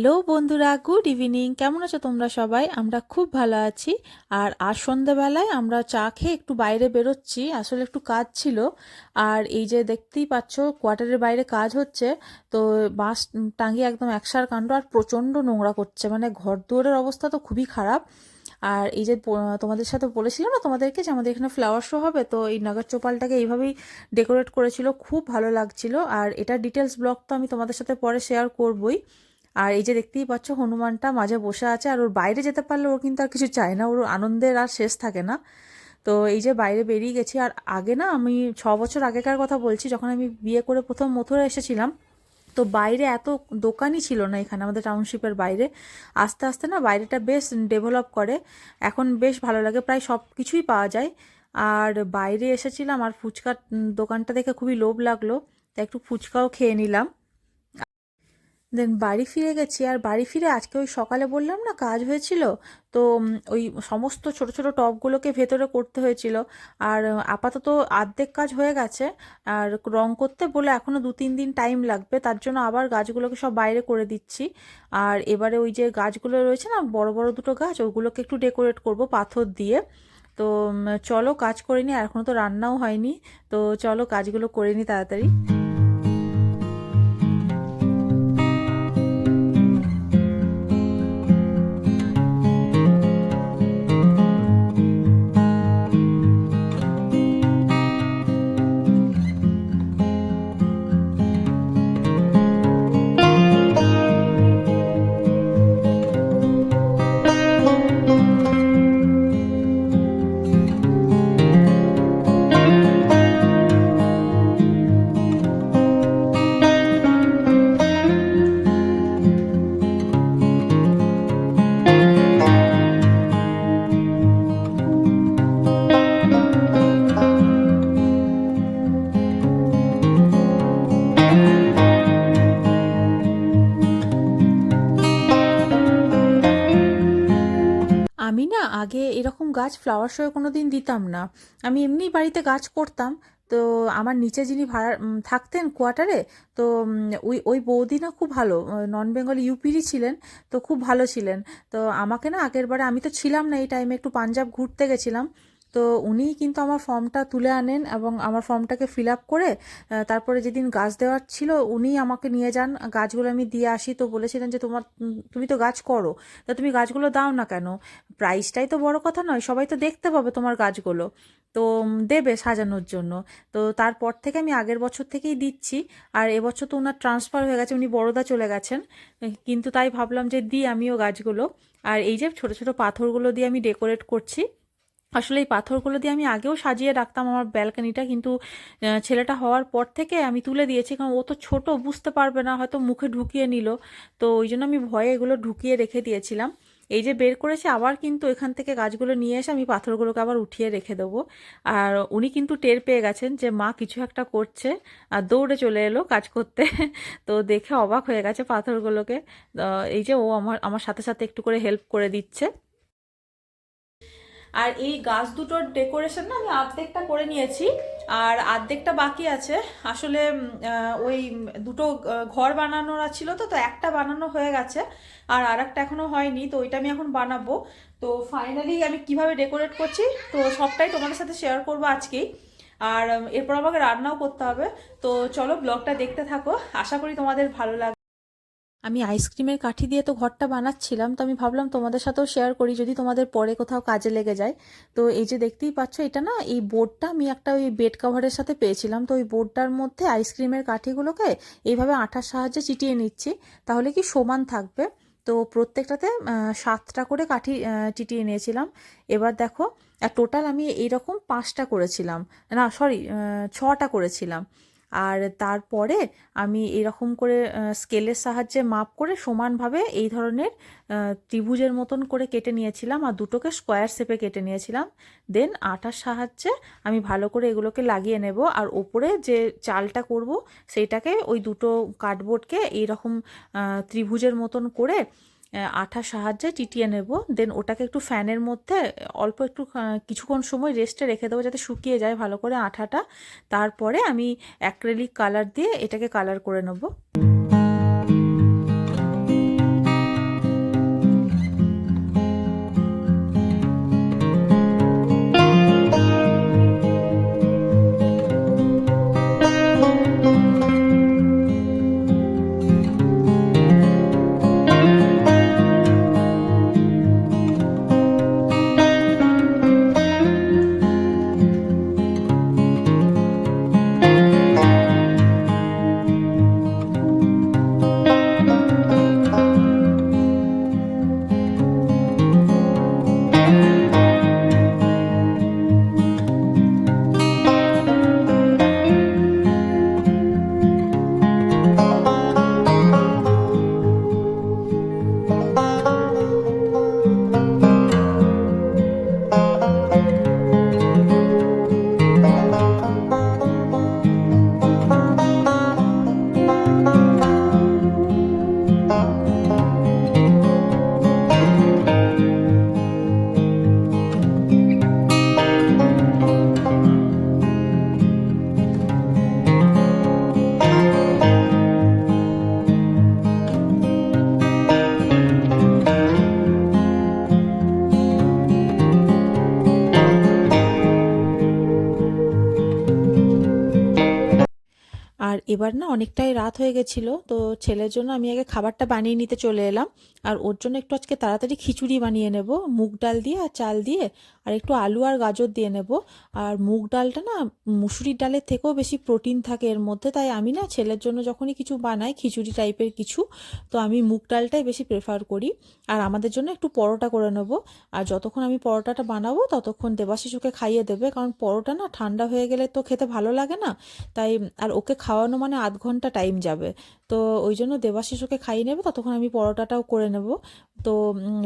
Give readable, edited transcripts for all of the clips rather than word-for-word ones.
Hello বন্ধুরা, good evening. কেমন আছো তোমরা সবাই? আমরা খুব ভালো আছি। আর আজ সন্ধ্যাবেলায় আমরা চা খেয়ে একটু বাইরে বেরোচ্ছি, আসলে একটু কাজ ছিল। আর এই যে দেখতেই পাচ্ছ, কোয়ার্টারের বাইরে কাজ হচ্ছে। তো বাঁশ টাঙিয়ে একদম একসার কাণ্ড, আর প্রচণ্ড নোংরা করছে, মানে ঘর দুয়ারের অবস্থা তো খুবই খারাপ। আর এই যে তোমাদের সাথে বলেছিলাম না তোমাদেরকে যে আমাদের এখানে ফ্লাওয়ার শো হবে, তো এই নগর চোপালটাকে এইভাবেই ডেকোরেট করেছিল, খুব ভালো লাগছিল। আর এটা ডিটেলস ব্লগ তো আমি তোমাদের সাথে পরে শেয়ার করবই। আর এই যে দেখতেই পাচ্ছ, হনুমানটা মাঝে বসে আছে, আর ওর বাইরে যেতে পারলে ও কিন্তু আর কিছু চায় না, ওর আনন্দের আর শেষ থাকে না। তো এই যে বাইরে বেরিয়ে গেছি। আর আগে না, আমি 6 বছর আগেকার কথা বলছি, যখন আমি বিয়ে করে প্রথম মথুরা এসেছিলাম, তো বাইরে এত দোকানই ছিল না এখানে আমাদের টাউনশিপের বাইরে। আস্তে আস্তে না বাইরেটা বেশ ডেভেলপ করে, এখন বেশ ভালো লাগে, প্রায় সব কিছুই পাওয়া যায়। আর বাইরে এসেছিলাম, আর ফুচকার দোকানটা দেখে খুবই লোভ লাগলো, তাই একটু ফুচকাও খেয়ে নিলাম। দেন বাড়ি ফিরে গেছি। আর বাড়ি ফিরে আজকে ওই সকালে বললাম না কাজ হয়েছিল, তো ওই সমস্ত ছোট ছোট টবগুলোকে ভেতরে করতে হয়েছিল। আর আপাতত অর্ধেক কাজ হয়ে গেছে। আর রং করতে বলে এখনও 2-3 দিন টাইম লাগবে, তার জন্য আবার গাছগুলোকে সব বাইরে করে দিচ্ছি। আর এবারে ওই যে গাছগুলো রয়েছে না, বড় বড় দুটো গাছ, ওগুলোকে একটু ডেকোরেট করব পাথর দিয়ে। তো চলো কাজ করে নিই, আর এখনও তো রান্নাও হয়নি। তো চলো কাজগুলো করে নিই তাড়াতাড়ি। আমি না আগে এরকম গাছ ফ্লাওয়ার শোয়ে কোনো দিন দিতাম না। আমি এমনি বাড়িতে গাছ করতাম। তো আমার নিচে যিনি ভাড়া থাকতেন কোয়ার্টারে, তো ওই ওই বৌদি না খুব ভালো, নন বেঙ্গলি ইউপিরই ছিলেন। তো খুব ভালো ছিলেন। তো আমাকে না আগের বারে, আমি তো ছিলাম না এই টাইমে, একটু পাঞ্জাব ঘুরতে গেছিলাম। তো উনিই কিন্তু আমার ফর্মটা তুলে আনেন, এবং আমার ফর্মটাকে ফিল আপ করে তারপরে যেদিন গাছ দেওয়ার ছিল উনিই আমাকে নিয়ে যান, গাছগুলো আমি দিয়ে আসি। তো বলেছিলেন যে তুমি তো গাছ করো, তা তুমি গাছগুলো দাও না কেন? প্রাইসটাই তো বড় কথা নয়, সবাই তো দেখতে পাবে তোমার গাছগুলো, তো দেবে সাজানোর জন্য। তো তারপর থেকে আমি আগের বছর থেকেই দিচ্ছি। আর এবছর তো ওনার ট্রান্সফার হয়ে গেছে, উনি বরোদা চলে গেছেন। কিন্তু তাই ভাবলাম যে দিই আমিও গাছগুলো। আর এই যে ছোট ছোট পাথরগুলো দিয়ে আমি ডেকোরেট করছি। আসলে এই পাথরগুলো দিয়ে আমি আগেও সাজিয়ে রাখতাম আমার ব্যালকনিটা, কিন্তু ছেলেটা হওয়ার পর থেকে আমি তুলে দিয়েছি, কারণ ও তো ছোট, বুঝতে পারবে না, হয়তো মুখে ঢুকিয়ে নিল। তো ওই জন্য আমি ভয়ে এগুলো ঢুকিয়ে রেখে দিয়েছিলাম। এই যে বের করেছি আবার, কিন্তু এখান থেকে গাছগুলো নিয়ে এসে আমি পাথরগুলোকে আবার উঠিয়ে রেখে দেবো। আর উনি কিন্তু টের পেয়ে গেছেন যে মা কিছু একটা করছে, আর দৌড়ে চলে এলো কাজ করতে। তো দেখে অবাক হয়ে গেছে পাথরগুলোকে। এই যে ও আমার আমার সাথে সাথে একটু করে হেল্প করে দিচ্ছে। আর এই গাছ দুটোর ডেকোরেশন না আমি অর্ধেকটা করে নিয়েছি, আর অর্ধেকটা বাকি আছে। আসলে ওই দুটো ঘর বানানোর ছিল, তো তো একটা বানানো হয়ে গেছে, আর আরেকটা এখনো হয়নি, তো ওইটা আমি এখন বানাবো। তো ফাইনালি আমি কিভাবে ডেকোরেট করছি, তো সবটাই তোমাদের সাথে শেয়ার করবো আজকেই। আর এরপর আমাকে রান্নাও করতে হবে। তো চলো ব্লগটা দেখতে থাকো, আশা করি তোমাদের ভালো লাগবে। আমি আইসক্রিমের কাঠি দিয়ে তো ঘরটা বানাচ্ছিলাম, তো আমি ভাবলাম তোমাদের সাথেও শেয়ার করি, যদি তোমাদের পরে কোথাও কাজে লেগে যায়। তো এই যে দেখতেই পাচ্ছ, এটা না, এই বোর্ডটা আমি একটা ওই বেড কাভারের সাথে পেয়েছিলাম, তো ওই বোর্ডটার মধ্যে আইসক্রিমের কাঠিগুলোকে এইভাবে আঠার সাহায্যে চিটিয়ে নিচ্ছি, তাহলে কি সমান থাকবে। তো প্রত্যেকটাতে 7টা করে কাঠি চিটিয়ে নিয়েছিলাম। এবার দেখো, টোটাল আমি এইরকম 5টা করেছিলাম, না সরি, 6টা করেছিলাম। আর তারপরে আমি এরকম করে স্কেলের সাহায্যে মাপ করে সমানভাবে এই ধরনের ত্রিভুজের মতন করে কেটে নিয়েছিলাম, আর দুটোকে স্কোয়ার শেপে কেটে নিয়েছিলাম। দেন আটার সাহায্যে আমি ভালো করে এগুলোকে লাগিয়ে নেব, আর ওপরে যে চালটা করব সেইটাকে ওই দুটো কার্ডবোর্ডকে এইরকম ত্রিভুজের মতন করে আঠার সাহায্যে টিটিয়ে নেব। দেন ওটাকে একটু ফ্যানের মধ্যে অল্প একটু কিছুক্ষণ সময় রেস্টে রেখে দেবো, যাতে শুকিয়ে যায় ভালো করে আঠাটা। তারপরে আমি অ্যাক্রেলিক কালার দিয়ে এটাকে কালার করে নেব। এবার না অনেকটাই রাত হয়ে গেছিলো, তো ছেলের জন্য আমি আগে খাবারটা বানিয়ে নিতে চলে এলাম। আর ওর জন্য একটু আজকে তাড়াতাড়ি খিচুড়ি বানিয়ে নেব, মুগ ডাল দিয়ে আর চাল দিয়ে, আর একটু আলু আর গাজর দিয়ে নেব। আর মুগ ডালটা না মুসুরির ডালের থেকেও বেশি প্রোটিন থাকে এর মধ্যে, তাই আমি না ছেলের জন্য যখনই কিছু বানাই খিচুড়ি টাইপের কিছু, তো আমি মুগ ডালটাই বেশি প্রেফার করি। আর আমাদের জন্য একটু পরোটা করে নেব। আর যতক্ষণ আমি পরোটাটা বানাবো ততক্ষণ দেবাশিসুকে খাইয়ে দেবে, কারণ পরোটা না ঠান্ডা হয়ে গেলে তো খেতে ভালো লাগে না। তাই আর ওকে খাওয়ানো মানে আধ ঘন্টা টাইম যাবে, তো ওই জন্য দেবাশিসুকে খাইয়ে নেবে, ততক্ষণ আমি পরোটাটাও করে নেব। তো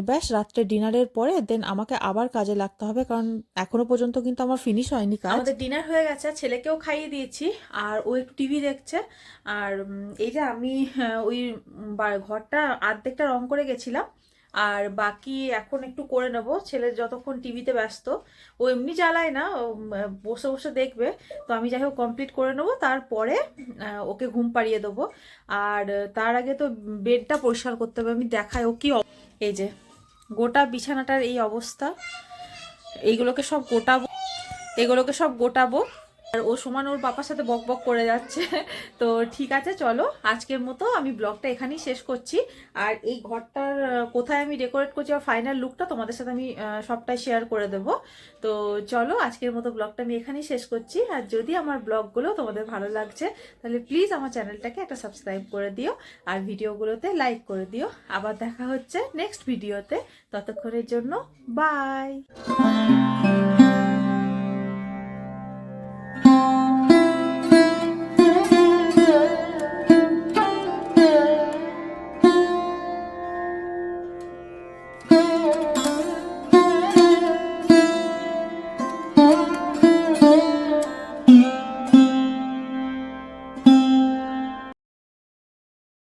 ব্যাস, রাত্রে ডিনারের পরে দেন আমাকে আবার কাজে লাগতে হবে, কারণ এখনো পর্যন্ত কিন্তু আমার ফিনিশ হয়নি কাজ। আমাদের ডিনার হয়ে গেছে, ছেলেকেও খাইয়ে দিয়েছি, আর ও একটু টিভি দেখছে। আর এই যে আমি ওই ঘরটা আর্ধেকটা রং করে গেছিলাম, আর বাকি এখন একটু করে নেব। ছেলে যতক্ষণ টিভিতে ব্যস্ত, ও এমনি জ্বালায় না, ও বসে বসে দেখবে। তো আমি যাই হোক কমপ্লিট করে নেবো, তারপরে ওকে ঘুম পাড়িয়ে দেবো। আর তার আগে তো বেডটা পরিষ্কার করতে হবে। আমি দেখাই ও কি এই যে গোটা বিছানাটার এই অবস্থা, এইগুলোকে সব গোটাবো, এগুলোকে সব গোটাবো। আর ও সমান ওর বাবার সাথে বক বক করে যাচ্ছে। তো ঠিক আছে, চলো আজকের মতো আমি ব্লগটা এখানেই শেষ করছি। আর এই ঘরটার কোথায় আমি ডেকোরেট করছি আর ফাইনাল লুকটা তোমাদের সাথে আমি সবটাই শেয়ার করে দেব। তো চলো আজকের মতো ব্লগটা আমি এখানেই শেষ করছি। আর যদি আমার ব্লগগুলো তোমাদের ভালো লাগছে, তাহলে প্লিজ আমার চ্যানেলটাকে একটা সাবস্ক্রাইব করে দিও, আর ভিডিওগুলোতে লাইক করে দিও। আবার দেখা হচ্ছে নেক্সট ভিডিওতে, ততক্ষণের জন্য বাই।